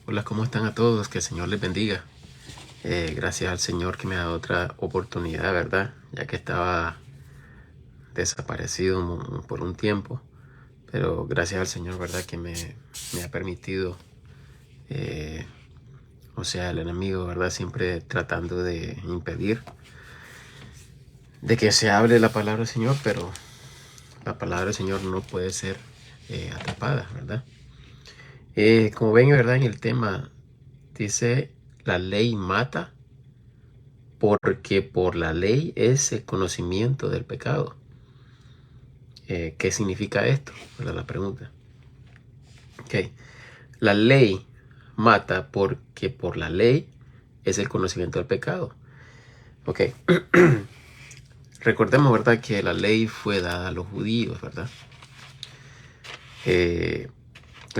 Hola, ¿cómo están a todos? Que el Señor les bendiga. Gracias al Señor que me ha dado otra oportunidad, ¿verdad? Ya que estaba desaparecido por un tiempo. Pero gracias al Señor, ¿verdad? Que me ha permitido, eh, o sea, el enemigo, ¿verdad? Siempre tratando de impedir de que se hable la palabra del Señor, pero la palabra del Señor no puede ser atrapada, ¿verdad? Como ven, ¿verdad? En el tema dice, la ley mata porque por la ley es el conocimiento del pecado. ¿Qué significa esto? ¿Verdad? La pregunta. Okay. La ley mata porque por la ley es el conocimiento del pecado. Ok. Recordemos, ¿verdad? Que la ley fue dada a los judíos, ¿verdad? El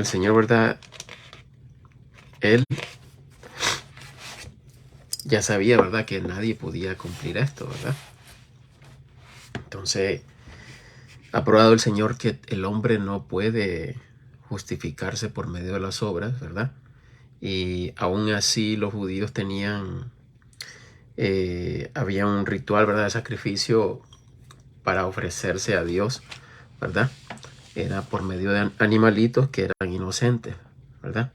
Señor, ¿verdad? Él ya sabía, ¿verdad? Que nadie podía cumplir esto, ¿verdad? Entonces, ha probado el Señor que el hombre no puede justificarse por medio de las obras, ¿verdad? Y aún así los judíos tenían, había un ritual, ¿verdad? De sacrificio para ofrecerse a Dios, ¿verdad? Era por medio de animalitos que eran inocentes, ¿verdad?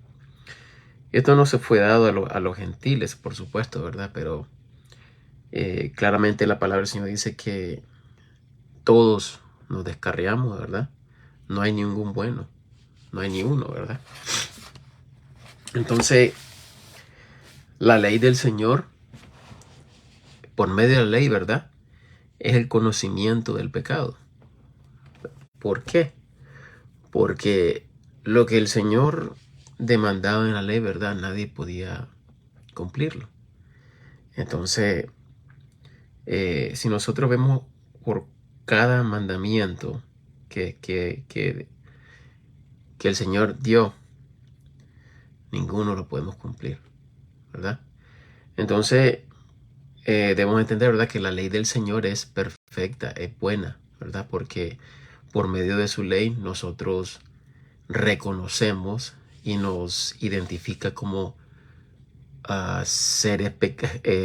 Esto no se fue dado a los gentiles, por supuesto, ¿verdad? Pero claramente la palabra del Señor dice que todos nos descarriamos, ¿verdad? No hay ningún bueno, no hay ni uno, ¿verdad? Entonces, la ley del Señor, por medio de la ley, ¿verdad? Es el conocimiento del pecado. ¿Por qué? Porque lo que el Señor demandaba en la ley, ¿verdad? Nadie podía cumplirlo. Entonces, si nosotros vemos por cada mandamiento que el Señor dio, ninguno lo podemos cumplir, ¿verdad? Entonces, debemos entender, ¿verdad? Que la ley del Señor es perfecta, es buena, ¿verdad? Porque por medio de su ley nosotros reconocemos y nos identifica como seres,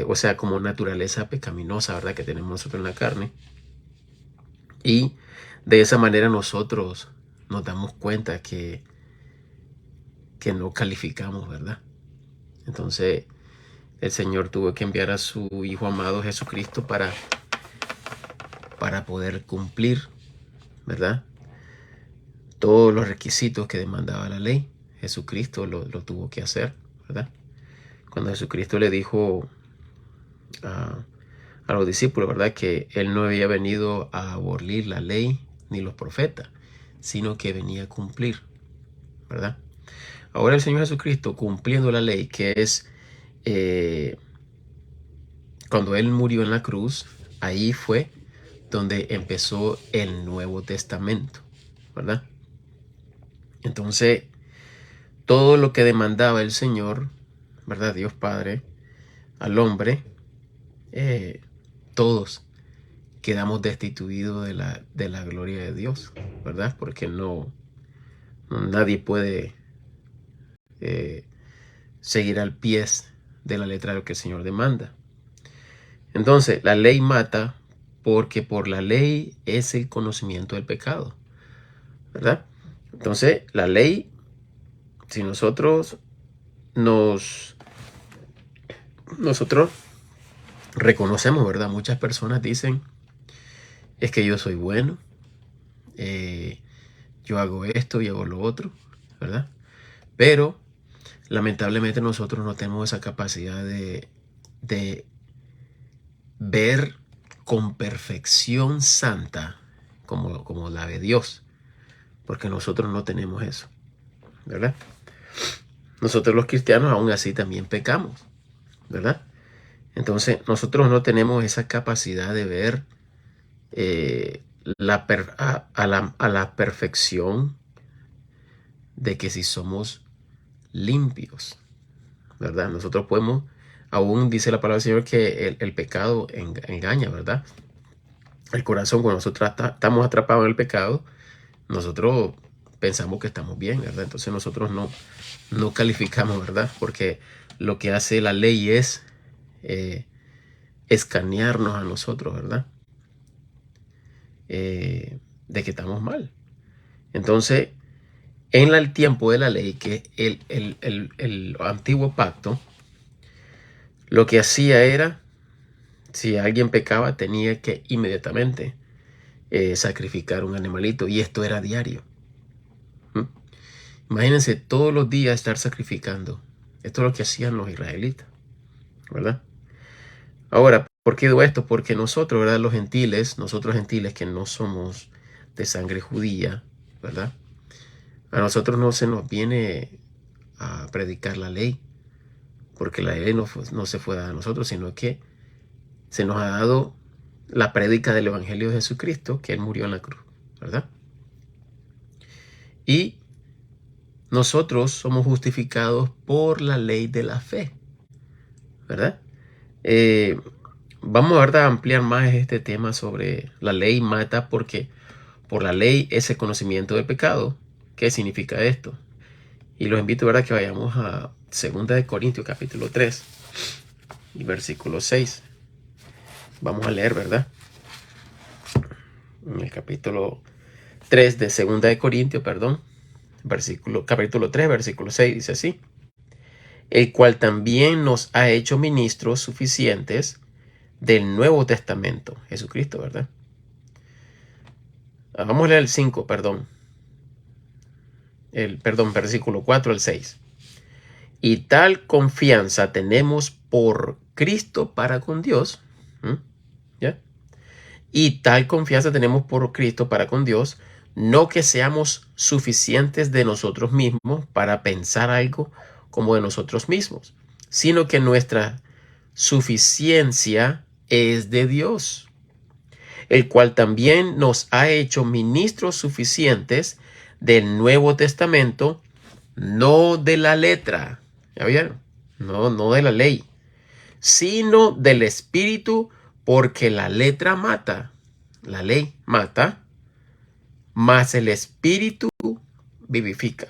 o sea, como naturaleza pecaminosa, ¿verdad? Que tenemos nosotros en la carne. Y de esa manera nosotros nos damos cuenta que no calificamos, ¿verdad? Entonces el Señor tuvo que enviar a su Hijo amado Jesucristo para poder cumplir, ¿verdad? Todos los requisitos que demandaba la ley. Jesucristo lo tuvo que hacer, ¿verdad? Cuando Jesucristo le dijo a los discípulos, ¿verdad? Que Él no había venido a abolir la ley ni los profetas, sino que venía a cumplir, ¿verdad? Ahora el Señor Jesucristo cumpliendo la ley, que es cuando Él murió en la cruz, ahí fue donde empezó el Nuevo Testamento, ¿verdad? Entonces, todo lo que demandaba el Señor, ¿verdad? Dios Padre, al hombre, todos quedamos destituidos de la gloria de Dios, ¿verdad? Porque nadie puede seguir al pie de la letra de lo que el Señor demanda. Entonces, la ley mata porque por la ley es el conocimiento del pecado, ¿verdad? Entonces, la ley, si nosotros nosotros reconocemos, ¿verdad? Muchas personas dicen, es que yo soy bueno, yo hago esto y hago lo otro, ¿verdad? Pero lamentablemente nosotros no tenemos esa capacidad de ver con perfección santa como la de Dios, porque nosotros no tenemos eso, ¿verdad? Nosotros los cristianos aún así también pecamos, ¿verdad? Entonces nosotros no tenemos esa capacidad de ver a la perfección de que si somos limpios, ¿verdad? Nosotros podemos, aún dice la palabra del Señor que el pecado engaña, ¿verdad? El corazón, cuando nosotros estamos atrapados en el pecado, nosotros pensamos que estamos bien, ¿verdad? Entonces nosotros no calificamos, ¿verdad? Porque lo que hace la ley es escanearnos a nosotros, ¿verdad? De que estamos mal. Entonces, en el tiempo de la ley, que el antiguo pacto, lo que hacía era, si alguien pecaba, tenía que inmediatamente sacrificar un animalito, y esto era diario. Imagínense todos los días estar sacrificando. Esto es lo que hacían los israelitas, ¿verdad? Ahora, ¿por qué digo esto? Porque nosotros, ¿verdad? Nosotros gentiles que no somos de sangre judía, ¿verdad? A nosotros no se nos viene a predicar la ley, porque la ley no se fue dada a nosotros, sino que se nos ha dado la prédica del Evangelio de Jesucristo, que Él murió en la cruz, ¿verdad? Y nosotros somos justificados por la ley de la fe, ¿verdad? Vamos a ampliar más este tema sobre la ley mata, porque por la ley es el conocimiento del pecado. ¿Qué significa esto? Y los invito, ¿verdad?, que vayamos a 2 Corintios capítulo 3 y versículo 6. Vamos a leer, ¿verdad? En el capítulo 3 de 2 Corintios, perdón, capítulo 3, versículo 6, dice así: el cual también nos ha hecho ministros suficientes del Nuevo Testamento, Jesucristo, ¿verdad? Vamos a leer el 5, versículo 4 al 6. Y tal confianza tenemos por Cristo para con Dios. ¿Ya? Y tal confianza tenemos por Cristo para con Dios, no que seamos suficientes de nosotros mismos para pensar algo como de nosotros mismos, sino que nuestra suficiencia es de Dios, el cual también nos ha hecho ministros suficientes del Nuevo Testamento, no de la letra, ¿ya vieron? No de la ley, sino del Espíritu, porque la letra mata, la ley mata, mas el Espíritu vivifica.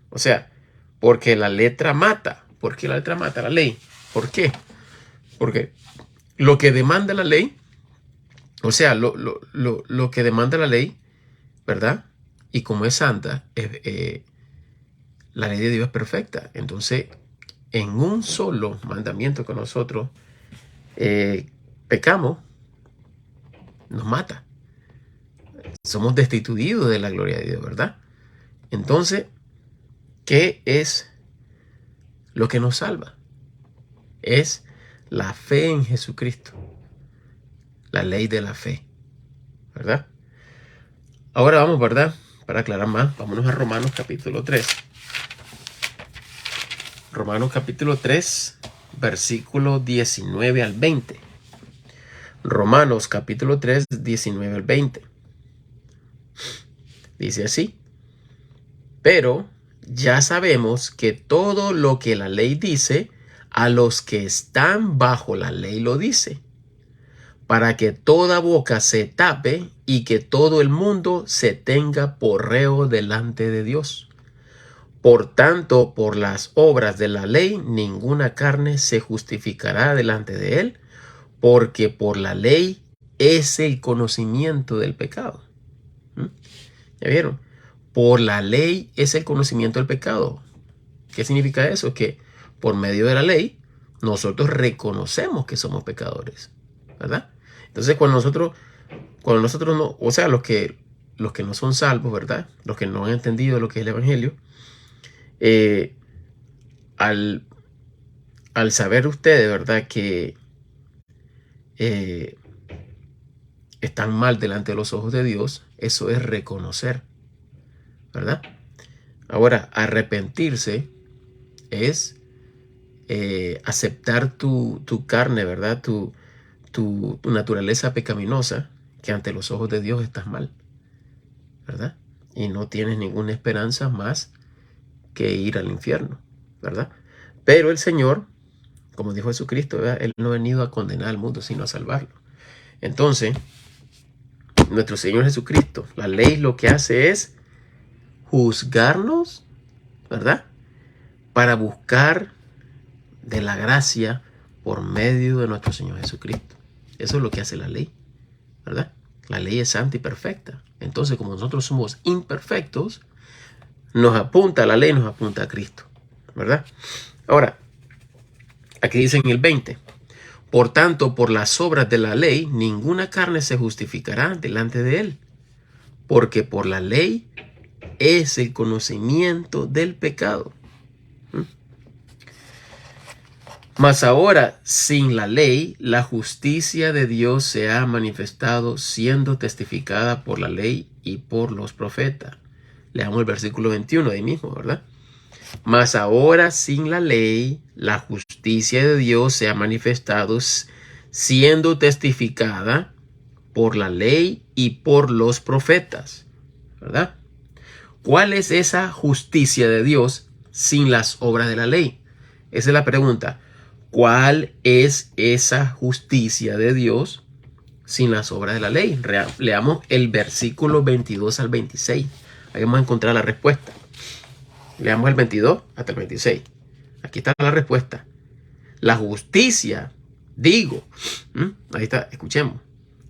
O sea, porque la letra mata. ¿Por qué la letra mata? La ley. ¿Por qué? Porque lo que demanda la ley, o sea, lo que demanda la ley, ¿verdad? Y como es santa, la ley de Dios es perfecta. Entonces, en un solo mandamiento que nosotros pecamos, nos mata. Somos destituidos de la gloria de Dios, ¿verdad? Entonces, ¿qué es lo que nos salva? Es la fe en Jesucristo. La ley de la fe, ¿verdad? Ahora vamos, ¿verdad? Para aclarar más, vámonos a Romanos capítulo 3. Romanos capítulo 3, versículo 19 al 20. Romanos capítulo 3, 19 al 20. Dice así: pero ya sabemos que todo lo que la ley dice, a los que están bajo la ley lo dice, para que toda boca se tape y que todo el mundo se tenga por reo delante de Dios. Por tanto, por las obras de la ley, ninguna carne se justificará delante de él, porque por la ley es el conocimiento del pecado. ¿Ya vieron? Por la ley es el conocimiento del pecado. ¿Qué significa eso? Que por medio de la ley nosotros reconocemos que somos pecadores, ¿verdad? Entonces cuando nosotros no, o sea, los que no son salvos, ¿verdad? Los que no han entendido lo que es el Evangelio, al saber ustedes, ¿verdad?, que están mal delante de los ojos de Dios, eso es reconocer, ¿verdad? Ahora, arrepentirse es aceptar tu carne, ¿verdad? Tu naturaleza pecaminosa, que ante los ojos de Dios estás mal, ¿verdad? Y no tienes ninguna esperanza más que ir al infierno, ¿verdad? Pero el Señor, como dijo Jesucristo, ¿verdad?, Él no ha venido a condenar al mundo, sino a salvarlo. Entonces, nuestro Señor Jesucristo, la ley lo que hace es juzgarnos, ¿verdad? Para buscar de la gracia por medio de nuestro Señor Jesucristo. Eso es lo que hace la ley, ¿verdad? La ley es santa y perfecta. Entonces, como nosotros somos imperfectos, la ley nos apunta a Cristo, ¿verdad? Ahora, aquí dice en el 20, por tanto, por las obras de la ley, ninguna carne se justificará delante de él, porque por la ley es el conocimiento del pecado. Mas ahora, sin la ley, la justicia de Dios se ha manifestado, siendo testificada por la ley y por los profetas. Leamos el versículo 21 ahí mismo, ¿verdad? Mas ahora, sin la ley, la justicia de Dios se ha manifestado, siendo testificada por la ley y por los profetas, ¿verdad? ¿Cuál es esa justicia de Dios sin las obras de la ley? Esa es la pregunta. ¿Cuál es esa justicia de Dios sin las obras de la ley? Leamos el versículo 22 al 26. Ahí vamos a encontrar la respuesta. Leamos el 22 hasta el 26. Aquí está la respuesta. La justicia, digo, ahí está, escuchemos.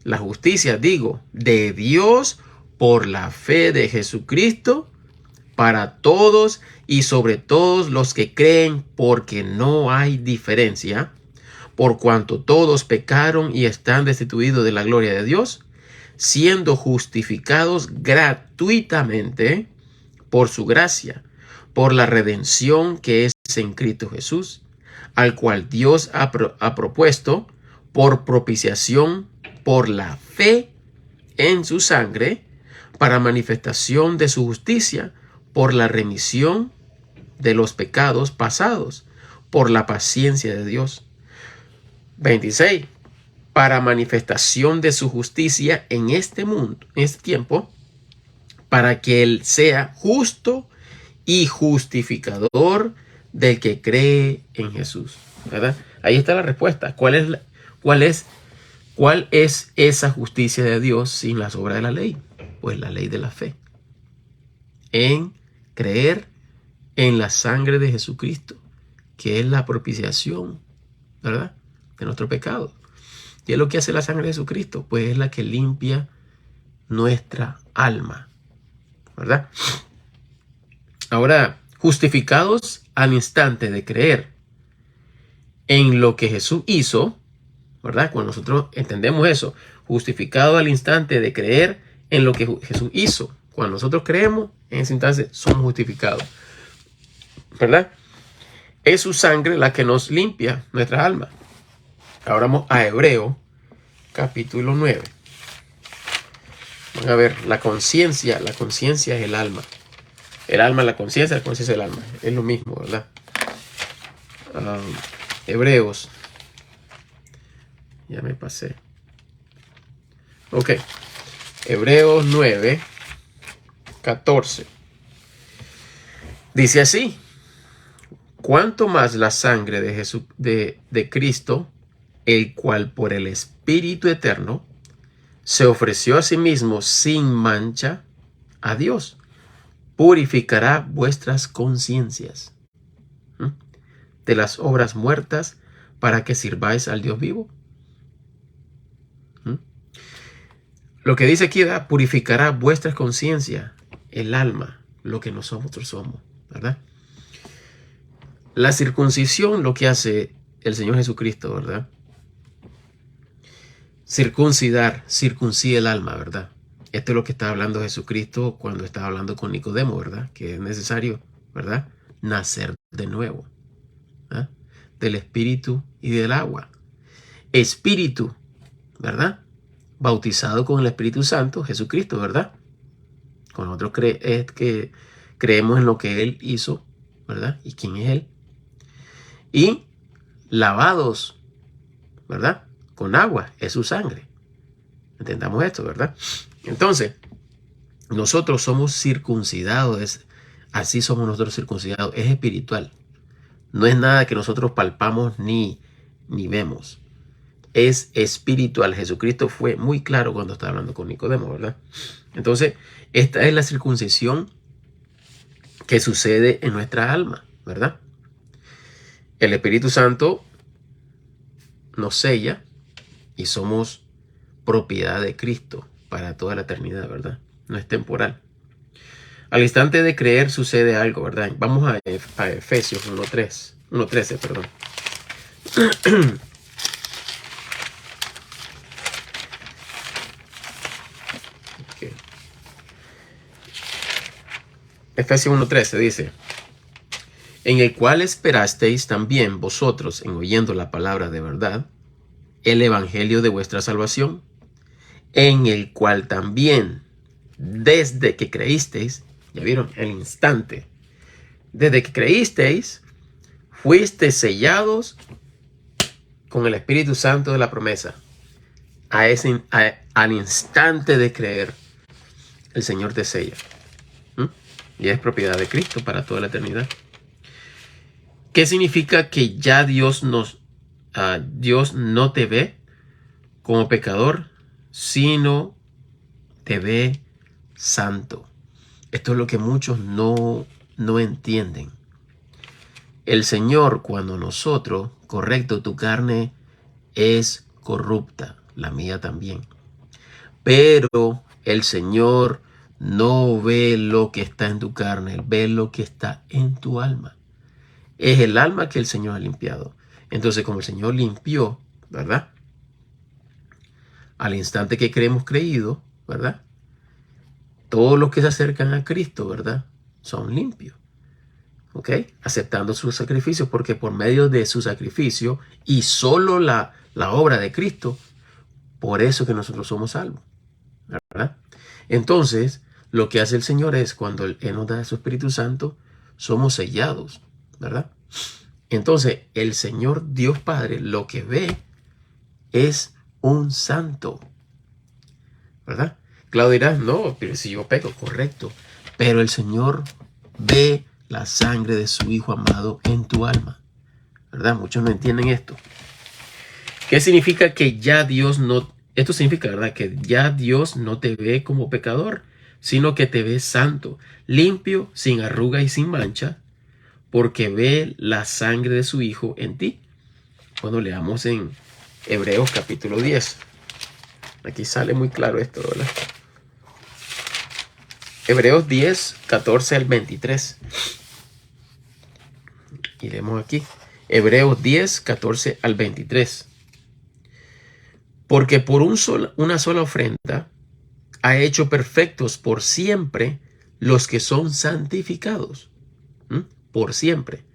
La justicia, digo, de Dios por la fe de Jesucristo para todos y sobre todos los que creen, porque no hay diferencia, por cuanto todos pecaron y están destituidos de la gloria de Dios, siendo justificados gratuitamente por su gracia, por la redención que es en Cristo Jesús, al cual Dios ha propuesto por propiciación por la fe en su sangre, para manifestación de su justicia, por la remisión de los pecados pasados, por la paciencia de Dios. 26. Para manifestación de su justicia en este mundo, en este tiempo, para que Él sea justo y justificador del que cree en Jesús, ¿verdad? Ahí está la respuesta. ¿Cuál es esa justicia de Dios sin las obras de la ley? Pues la ley de la fe. En creer en la sangre de Jesucristo, que es la propiciación, ¿verdad?, de nuestro pecado. ¿Qué es lo que hace la sangre de Jesucristo? Pues es la que limpia nuestra alma, ¿verdad? Ahora, justificados al instante de creer en lo que Jesús hizo, ¿verdad? Cuando nosotros entendemos eso, justificado al instante de creer en lo que Jesús hizo. Cuando nosotros creemos, en ese instante somos justificados, ¿verdad? Es su sangre la que nos limpia nuestra alma. Ahora vamos a Hebreos, capítulo 9. Van a ver, la conciencia es el alma. El alma es la conciencia es el alma. Es lo mismo, ¿verdad? Hebreos. Ya me pasé. Ok. Hebreos 9, 14. Dice así: cuánto más la sangre de Jesús, de Cristo, el cual por el Espíritu Eterno se ofreció a sí mismo sin mancha a Dios, purificará vuestras conciencias de las obras muertas para que sirváis al Dios vivo. Lo que dice aquí, ¿verdad? Purificará vuestras conciencias, el alma, lo que nosotros somos, ¿verdad? La circuncisión, lo que hace el Señor Jesucristo, ¿verdad? Circuncida el alma, ¿verdad? Esto es lo que está hablando Jesucristo cuando estaba hablando con Nicodemo, ¿verdad? Que es necesario, ¿verdad?, nacer de nuevo, ¿verdad?, del espíritu y del agua. Espíritu, ¿verdad?, bautizado con el Espíritu Santo, Jesucristo, ¿verdad? Cuando nosotros creemos en lo que Él hizo, ¿verdad?, y quién es Él. Y lavados, ¿verdad?, con agua, es su sangre. Entendamos esto, ¿verdad? Entonces, nosotros somos circuncidados, así somos nosotros circuncidados, es espiritual. No es nada que nosotros palpamos ni vemos. Es espiritual. Jesucristo fue muy claro cuando estaba hablando con Nicodemo, ¿verdad? Entonces, esta es la circuncisión que sucede en nuestra alma, ¿verdad? El Espíritu Santo nos sella y somos propiedad de Cristo para toda la eternidad, ¿verdad? No es temporal. Al instante de creer sucede algo, ¿verdad? Vamos a Efesios 1:13, perdón. Okay. Efesios 1:13 dice: en el cual esperasteis también vosotros en oyendo la palabra de verdad, el evangelio de vuestra salvación, en el cual también, desde que creísteis, ya vieron, el instante, desde que creísteis, fuisteis sellados con el Espíritu Santo de la promesa. Al instante de creer, el Señor te sella. Y es propiedad de Cristo para toda la eternidad. ¿Qué significa que ya Dios no te ve como pecador, sino te ve santo? Esto es lo que muchos no entienden. El Señor, cuando nosotros, correcto, tu carne es corrupta, la mía también, pero el Señor no ve lo que está en tu carne, Él ve lo que está en tu alma. Es el alma que el Señor ha limpiado. Entonces, como el Señor limpió, ¿verdad? Al instante que creemos creído, ¿verdad? Todos los que se acercan a Cristo, ¿verdad? Son limpios. ¿Ok? Aceptando su sacrificio, porque por medio de su sacrificio y solo la obra de Cristo, por eso que nosotros somos salvos, ¿verdad? Entonces, lo que hace el Señor es, cuando Él nos da su Espíritu Santo, somos sellados, ¿verdad? Entonces, el Señor Dios Padre lo que ve es un santo, ¿verdad? Claudio dirá, no, pero si yo peco, correcto. Pero el Señor ve la sangre de su Hijo amado en tu alma, ¿verdad? Muchos no entienden esto. ¿Qué significa que ya Dios no... Esto significa, ¿verdad?, que ya Dios no te ve como pecador, sino que te ve santo, limpio, sin arruga y sin mancha, porque ve la sangre de su Hijo en ti. Cuando leamos en Hebreos capítulo 10. Aquí sale muy claro esto, ¿verdad? Hebreos 10, 14 al 23. Y leemos aquí. Hebreos 10, 14 al 23. Porque por una sola ofrenda ha hecho perfectos por siempre los que son santificados. Por siempre.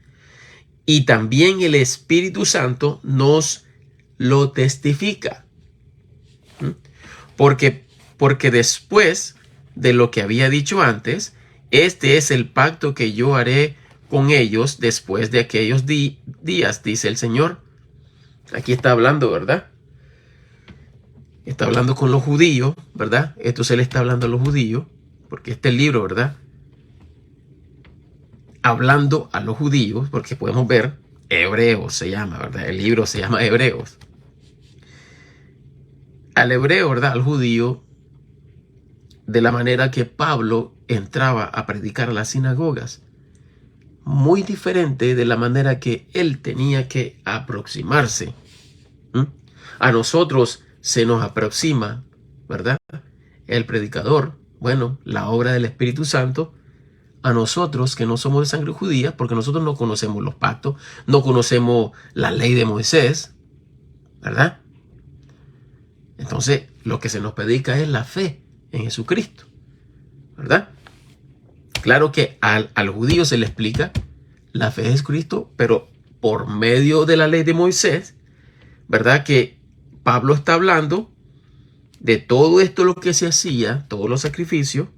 Y también el Espíritu Santo nos lo testifica. Porque después de lo que había dicho antes, este es el pacto que yo haré con ellos después de aquellos días, dice el Señor. Aquí está hablando, ¿verdad? Está hablando con los judíos, ¿verdad? Esto se le está hablando a los judíos, porque este libro, ¿verdad? Hablando a los judíos, porque podemos ver, Hebreos se llama, ¿verdad? El libro se llama Hebreos. Al hebreo, ¿verdad? Al judío, de la manera que Pablo entraba a predicar a las sinagogas. Muy diferente de la manera que él tenía que aproximarse. A nosotros se nos aproxima, ¿verdad?, el predicador, bueno, la obra del Espíritu Santo, a nosotros que no somos de sangre judía, porque nosotros no conocemos los pactos, no conocemos la ley de Moisés, ¿verdad? Entonces, lo que se nos predica es la fe en Jesucristo, ¿verdad? Claro que al judío se le explica la fe de Jesucristo, pero por medio de la ley de Moisés, ¿verdad? Que Pablo está hablando de todo esto, lo que se hacía, todos los sacrificios,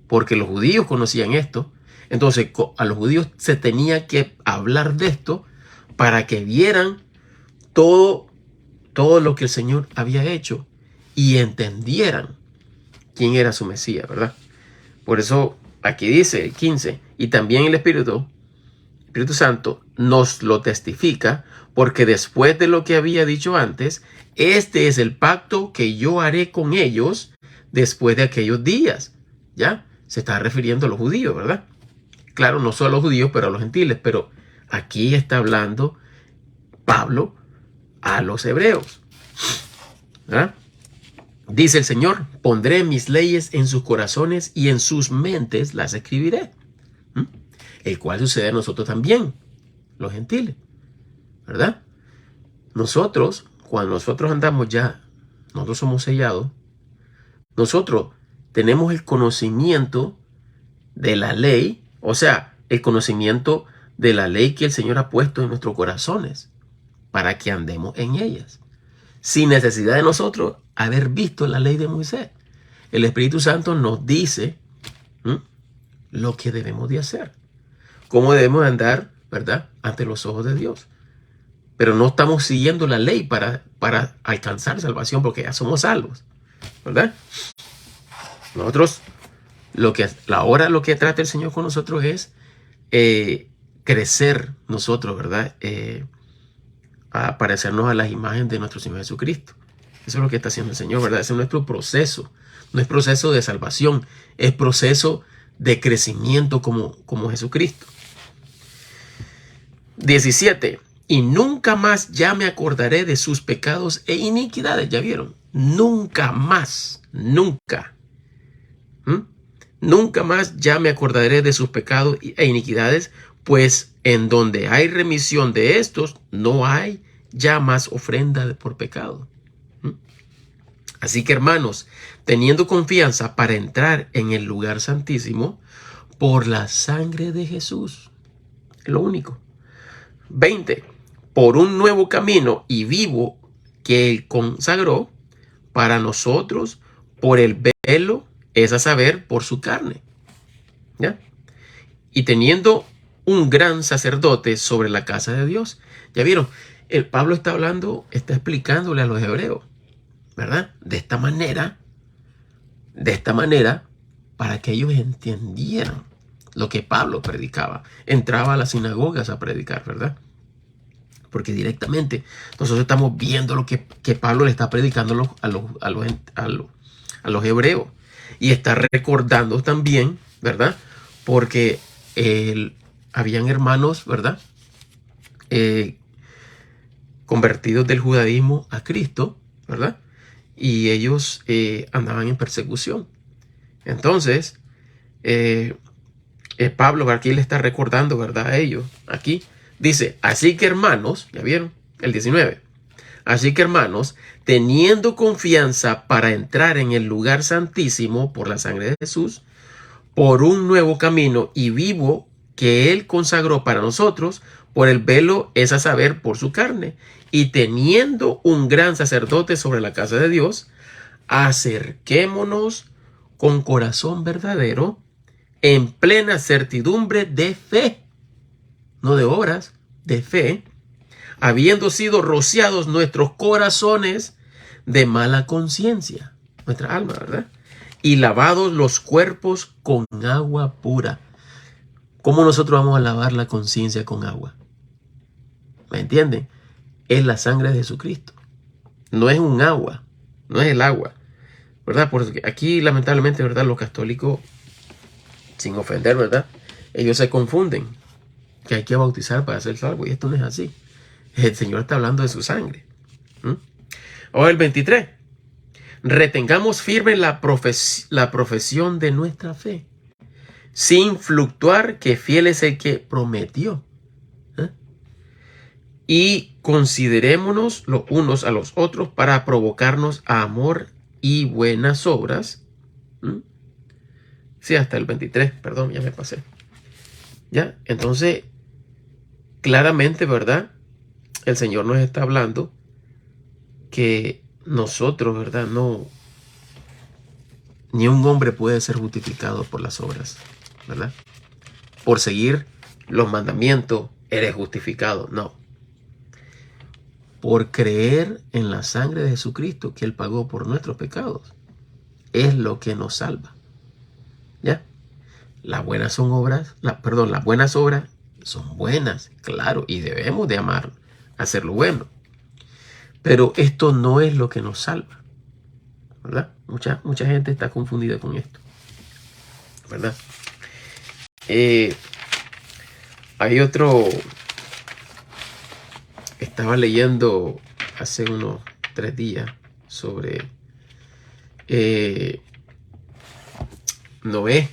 porque los judíos conocían esto. Entonces a los judíos se tenía que hablar de esto para que vieran todo lo que el Señor había hecho y entendieran quién era su Mesías, ¿verdad? Por eso aquí dice el 15, y también el Espíritu Santo nos lo testifica, porque después de lo que había dicho antes, este es el pacto que yo haré con ellos después de aquellos días. ¿Ya? Se está refiriendo a los judíos, ¿verdad? claro, no solo a los judíos, pero a los gentiles. Pero aquí está hablando Pablo a los hebreos. ¿Verdad? Dice el Señor, pondré mis leyes en sus corazones y en sus mentes las escribiré. El cual sucede a nosotros también, los gentiles. ¿Verdad? Nosotros, cuando nosotros andamos ya, nosotros somos sellados, nosotros tenemos el conocimiento de la ley, o sea, el conocimiento de la ley que el Señor ha puesto en nuestros corazones para que andemos en ellas, sin necesidad de nosotros haber visto la ley de Moisés. El Espíritu Santo nos dice lo que debemos de hacer, cómo debemos andar, ¿verdad?, ante los ojos de Dios. Pero no estamos siguiendo la ley para alcanzar salvación, porque ya somos salvos, ¿verdad? Nosotros, ahora lo que trata el Señor con nosotros es crecer nosotros, ¿verdad? A parecernos a las imágenes de nuestro Señor Jesucristo. Eso es lo que está haciendo el Señor, ¿verdad? Ese es nuestro proceso. No es proceso de salvación, es proceso de crecimiento como Jesucristo. 17. Y nunca más ya me acordaré de sus pecados e iniquidades. ¿Ya vieron? Nunca más. Nunca. Nunca más ya me acordaré de sus pecados e iniquidades, pues en donde hay remisión de estos, no hay ya más ofrenda por pecado. Así que, hermanos, teniendo confianza para entrar en el lugar santísimo por la sangre de Jesús. Es lo único. 20. Por un nuevo camino y vivo que Él consagró para nosotros por el velo, es a saber, por su carne. ¿Ya? Y teniendo un gran sacerdote sobre la casa de Dios. ¿Ya vieron? El Pablo está explicándole a los hebreos, ¿verdad? De esta manera, para que ellos entendieran lo que Pablo predicaba. Entraba a las sinagogas a predicar, ¿verdad? Porque directamente nosotros estamos viendo lo que Pablo le está predicando a los hebreos. Y está recordando también, ¿verdad? Porque habían hermanos, ¿verdad? Convertidos del judaísmo a Cristo, ¿verdad? Y ellos andaban en persecución. Entonces, Pablo aquí le está recordando, ¿verdad? A ellos. Aquí dice, así que hermanos, ¿ya vieron? El 19. Así que hermanos, teniendo confianza para entrar en el lugar santísimo por la sangre de Jesús, por un nuevo camino y vivo que Él consagró para nosotros, por el velo, es a saber, por su carne, y teniendo un gran sacerdote sobre la casa de Dios, acerquémonos con corazón verdadero, en plena certidumbre de fe, no de obras, de fe, habiendo sido rociados nuestros corazones de mala conciencia, nuestra alma, ¿verdad? Y lavados los cuerpos con agua pura. ¿Cómo nosotros vamos a lavar la conciencia con agua? ¿Me entienden? Es la sangre de Jesucristo. No es un agua, no es el agua, ¿verdad? Porque aquí, lamentablemente, ¿verdad? Los católicos, sin ofender, ¿verdad? Ellos se confunden que hay que bautizar para ser salvo, y esto no es así. El Señor está hablando de su sangre. Ahora el 23. Retengamos firme la profesión de nuestra fe, sin fluctuar, que fiel es el que prometió. Y considerémonos los unos a los otros para provocarnos a amor y buenas obras. Sí, hasta el 23, perdón, ya me pasé. Ya, entonces, claramente, ¿verdad? El Señor nos está hablando que nosotros, ¿verdad? No, ni un hombre puede ser justificado por las obras, ¿verdad? Por seguir los mandamientos, eres justificado. No. Por creer en la sangre de Jesucristo, que Él pagó por nuestros pecados, es lo que nos salva. ¿Ya? Las buenas obras son buenas, claro, y debemos de amar, hacer lo bueno. Pero esto no es lo que nos salva, ¿verdad? Mucha gente está confundida con esto, ¿verdad? Hay otro, estaba leyendo hace unos 3 días sobre Noé,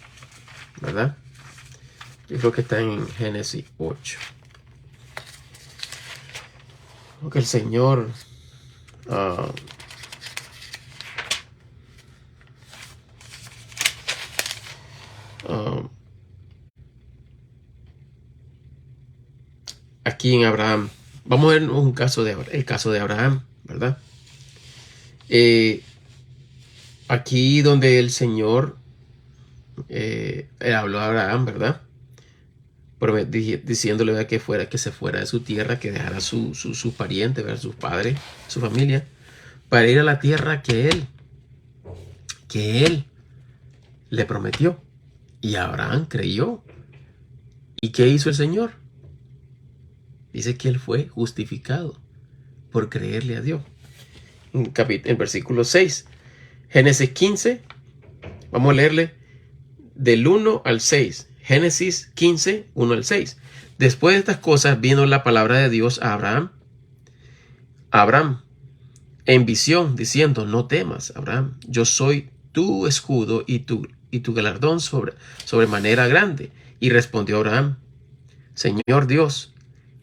¿verdad? Yo creo que está en Génesis 8. Creo que el Señor aquí en Abraham, vamos a ver un caso el caso de Abraham, ¿verdad? Aquí donde el Señor habló a Abraham, ¿verdad? Diciéndole, ¿verdad?, que se fuera de su tierra, que dejara sus parientes, ¿verdad?, sus padres, su familia, para ir a la tierra que él le prometió. Y Abraham creyó. ¿Y qué hizo el Señor? Dice que él fue justificado por creerle a Dios. En versículo 6, Génesis 15, vamos a leerle del 1 al 6. Génesis 15, 1 al 6. Después de estas cosas vino la palabra de Dios a Abraham, en visión, diciendo: no temas, Abraham, yo soy tu escudo y tu galardón sobremanera grande. Y respondió Abraham: Señor Dios,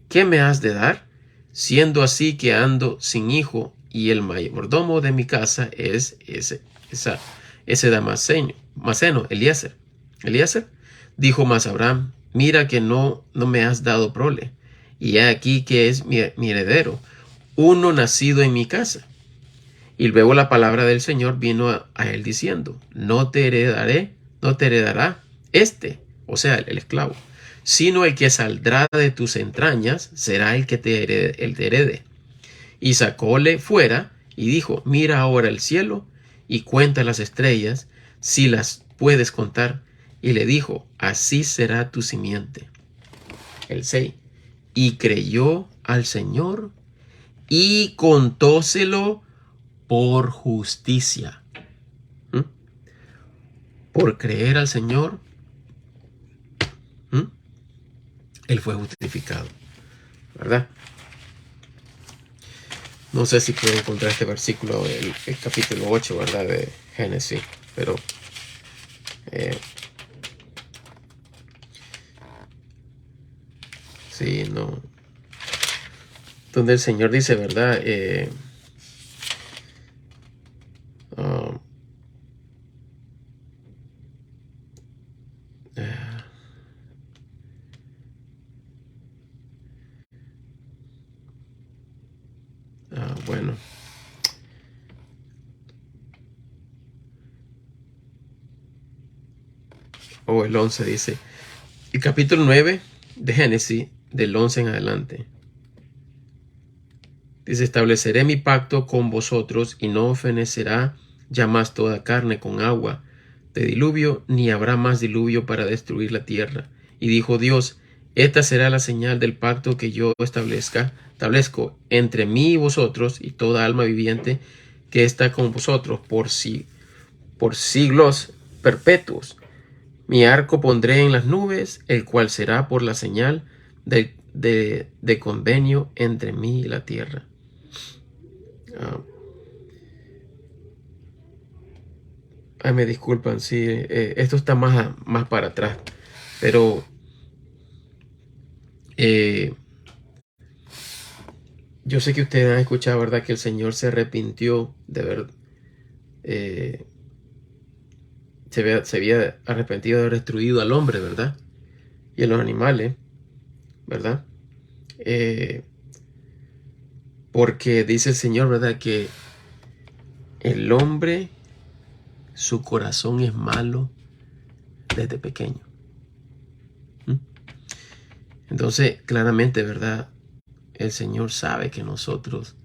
¿qué me has de dar? Siendo así que ando sin hijo, y el mayordomo de mi casa es ese Damaseno, Eliezer. Dijo más Abraham: mira que no me has dado prole, y he aquí que es mi heredero, uno nacido en mi casa. Y luego la palabra del Señor vino a él diciendo: no te heredará o sea, el esclavo, sino el que saldrá de tus entrañas será el que te herede. Y sacóle fuera y dijo: mira ahora el cielo y cuenta las estrellas, si las puedes contar. Y le dijo: así será tu simiente. El 6. Y creyó al Señor y contóselo por justicia. Por creer al Señor, él fue justificado, ¿verdad? No sé si puedo encontrar este versículo, el capítulo 8, ¿verdad?, de Génesis, pero sí, no. Donde el Señor dice, ¿verdad? Bueno. El 11 dice. El capítulo 9 de Génesis, del 11 en adelante. Dice: estableceré mi pacto con vosotros y no fenecerá ya más toda carne con agua de diluvio, ni habrá más diluvio para destruir la tierra. Y dijo Dios: esta será la señal del pacto que yo establezco entre mí y vosotros y toda alma viviente que está con vosotros por siglos perpetuos. Mi arco pondré en las nubes, el cual será por la señal de convenio entre mí y la tierra. Me disculpan, sí, esto está más para atrás, pero yo sé que ustedes han escuchado, ¿verdad?, que el Señor se arrepintió de ver, se había arrepentido de haber destruido al hombre, ¿verdad?, y a los animales, ¿verdad? Porque dice el Señor, ¿verdad?, que el hombre, su corazón es malo desde pequeño. Entonces, claramente, ¿verdad?, el Señor sabe que nosotros,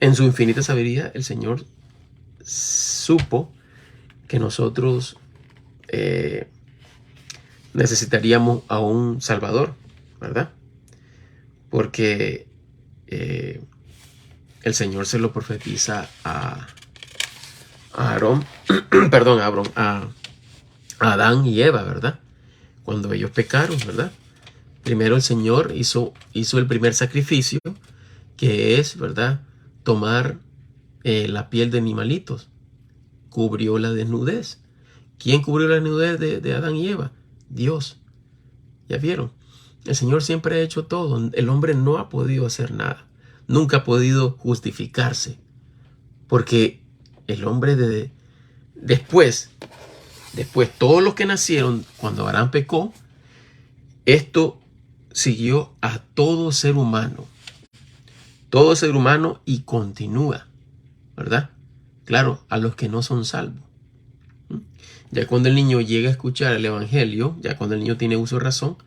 en su infinita sabiduría, el Señor supo que nosotros necesitaríamos a un Salvador, ¿verdad? Porque el Señor se lo profetiza a Aarón, a Adán y Eva, ¿verdad? Cuando ellos pecaron, ¿verdad? Primero el Señor hizo el primer sacrificio, que es, ¿verdad?, tomar la piel de animalitos. Cubrió la desnudez. ¿Quién cubrió la desnudez de Adán y Eva? Dios. ¿Ya vieron? El Señor siempre ha hecho todo. El hombre no ha podido hacer nada. Nunca ha podido justificarse. Porque el hombre después, todos los que nacieron cuando Adán pecó, esto siguió a todo ser humano. Todo ser humano y continúa, ¿verdad? Claro, a los que no son salvos. Ya cuando el niño llega a escuchar el evangelio, ya cuando el niño tiene uso de razón,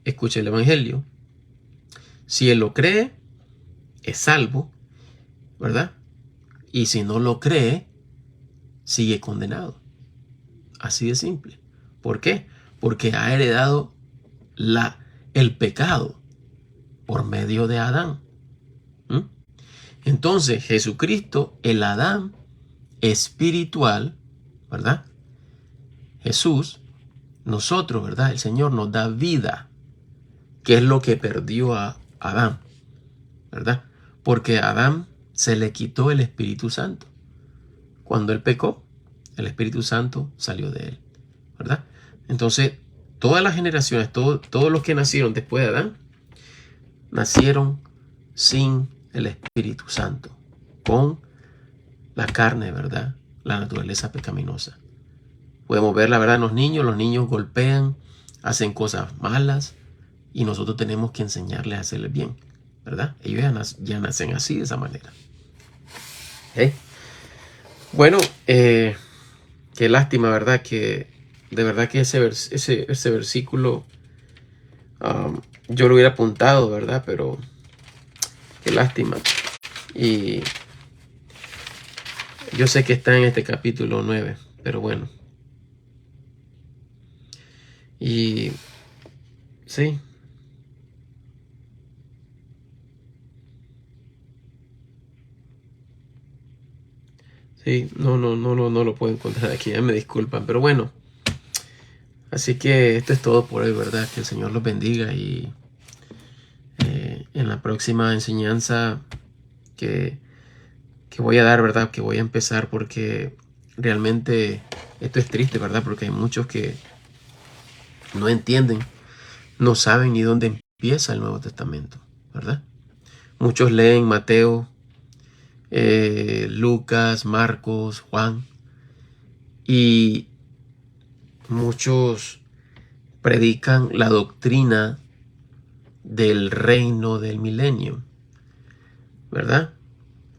escucha el evangelio. Si él lo cree, es salvo, ¿verdad? Y si no lo cree, sigue condenado. Así de simple. ¿Por qué? Porque ha heredado el pecado por medio de Adán. Entonces, Jesucristo, el Adán espiritual, ¿verdad? Jesús, nosotros, ¿verdad? El Señor nos da vida, que es lo que perdió a Adán, ¿verdad? Porque a Adán se le quitó el Espíritu Santo. Cuando él pecó, el Espíritu Santo salió de él, ¿verdad? Entonces, todas las generaciones, todos los que nacieron después de Adán, nacieron sin el Espíritu Santo, con la carne, ¿verdad? La naturaleza pecaminosa. Podemos ver la verdad en los niños golpean, hacen cosas malas y nosotros tenemos que enseñarles a hacerles bien, ¿verdad? Ellos ya nacen así, de esa manera. ¿Okay? Bueno, qué lástima, ¿verdad? Que de verdad que ese versículo yo lo hubiera apuntado, ¿verdad? Pero qué lástima. Y yo sé que está en este capítulo 9, pero bueno. Y sí. Sí, no lo puedo encontrar aquí, ya me disculpan, pero bueno. Así que esto es todo por hoy, ¿verdad? Que el Señor los bendiga y en la próxima enseñanza que voy a dar, ¿verdad? Que voy a empezar, porque realmente esto es triste, ¿verdad? Porque hay muchos que no entienden, no saben ni dónde empieza el Nuevo Testamento, ¿verdad? Muchos leen Mateo, Lucas, Marcos, Juan, y muchos predican la doctrina del reino del milenio, ¿verdad?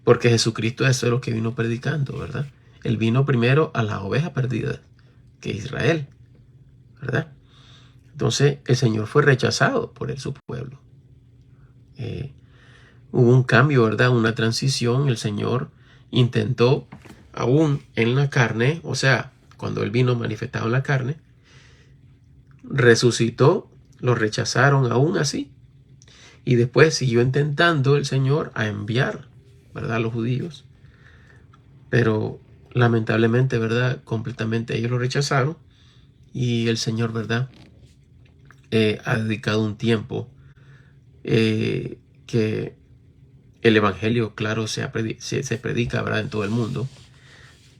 Porque Jesucristo eso es lo que vino predicando, ¿verdad? Él vino primero a las ovejas perdidas, que es Israel, ¿verdad? Entonces el Señor fue rechazado por su pueblo. Hubo un cambio, ¿verdad? Una transición. El Señor intentó, aún en la carne, o sea, cuando Él vino manifestado en la carne, resucitó, lo rechazaron aún así. Y después siguió intentando el Señor a enviar, ¿verdad?, a los judíos. Pero lamentablemente, ¿verdad?, completamente ellos lo rechazaron. Y el Señor, ¿verdad?, ha dedicado un tiempo que el Evangelio, claro, se predica, ¿verdad?, en todo el mundo.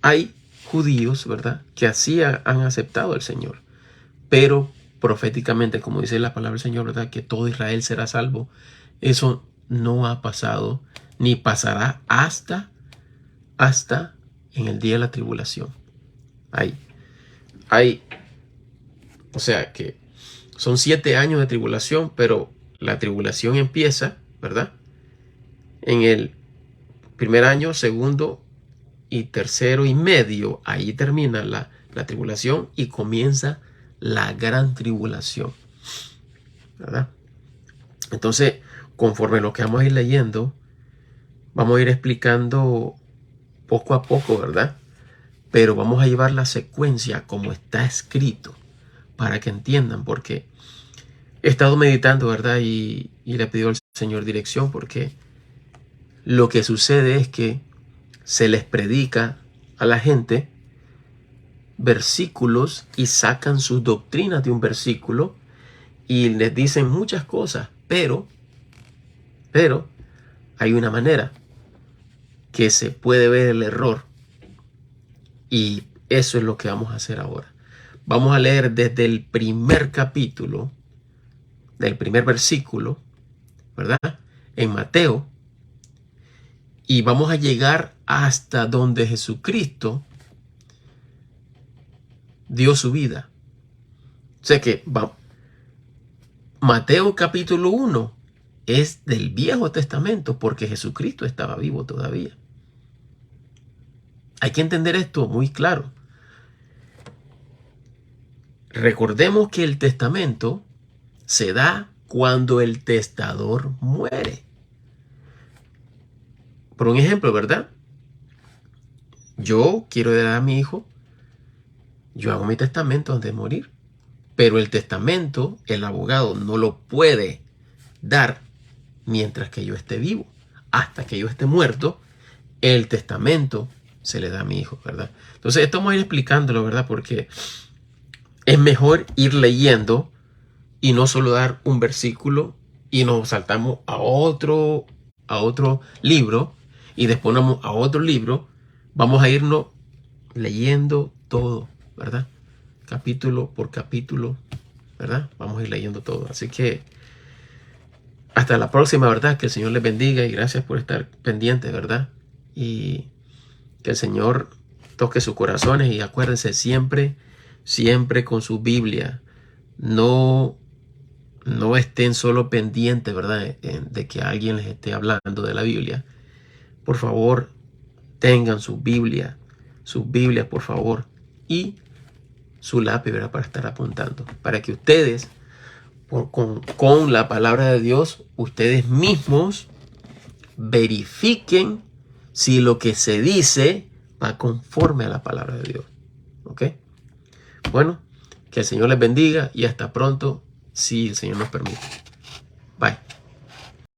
Hay judíos, ¿verdad?, que así han aceptado al Señor. Pero proféticamente, como dice la palabra del Señor, ¿verdad?, que todo Israel será salvo. Eso no ha pasado ni pasará hasta en el día de la tribulación. O sea que son 7 años de tribulación, pero la tribulación empieza, ¿verdad?, en el primer año, segundo y tercero y medio. Ahí termina la tribulación y comienza la gran tribulación, ¿verdad? Entonces, conforme lo que vamos a ir leyendo, vamos a ir explicando poco a poco, ¿verdad? Pero vamos a llevar la secuencia como está escrito para que entiendan, porque he estado meditando, ¿verdad? Y le he pedido al Señor dirección, porque lo que sucede es que se les predica a la gente versículos y sacan sus doctrinas de un versículo y les dicen muchas cosas, pero hay una manera que se puede ver el error, y eso es lo que vamos a hacer ahora. Vamos a leer desde el primer capítulo, del primer versículo, ¿verdad? En Mateo, y vamos a llegar hasta donde Jesucristo dio su vida. O sea que Mateo capítulo 1 es del Viejo Testamento, porque Jesucristo estaba vivo todavía. Hay que entender esto muy claro. Recordemos que el testamento se da cuando el testador muere. Por un ejemplo, ¿verdad? Yo quiero dar a mi hijo, yo hago mi testamento antes de morir, pero el testamento, el abogado no lo puede dar mientras que yo esté vivo. Hasta que yo esté muerto, el testamento se le da a mi hijo, ¿verdad? Entonces, esto vamos a ir explicándolo, ¿verdad? Porque es mejor ir leyendo y no solo dar un versículo y nos saltamos a otro libro y después vamos a otro libro. Vamos a irnos leyendo todo, ¿verdad? Capítulo por capítulo, ¿verdad? Vamos a ir leyendo todo. Así que hasta la próxima, ¿verdad? Que el Señor les bendiga y gracias por estar pendientes, ¿verdad? Y que el Señor toque sus corazones, y acuérdense siempre con su Biblia. No estén solo pendientes, ¿verdad? De que alguien les esté hablando de la Biblia. Por favor, tengan sus Biblias, por favor, y su lápiz, ¿verdad? Para estar apuntando, para que ustedes, con la palabra de Dios, ustedes mismos verifiquen si lo que se dice va conforme a la palabra de Dios. ¿Ok? Bueno, que el Señor les bendiga y hasta pronto, si el Señor nos permite. Bye.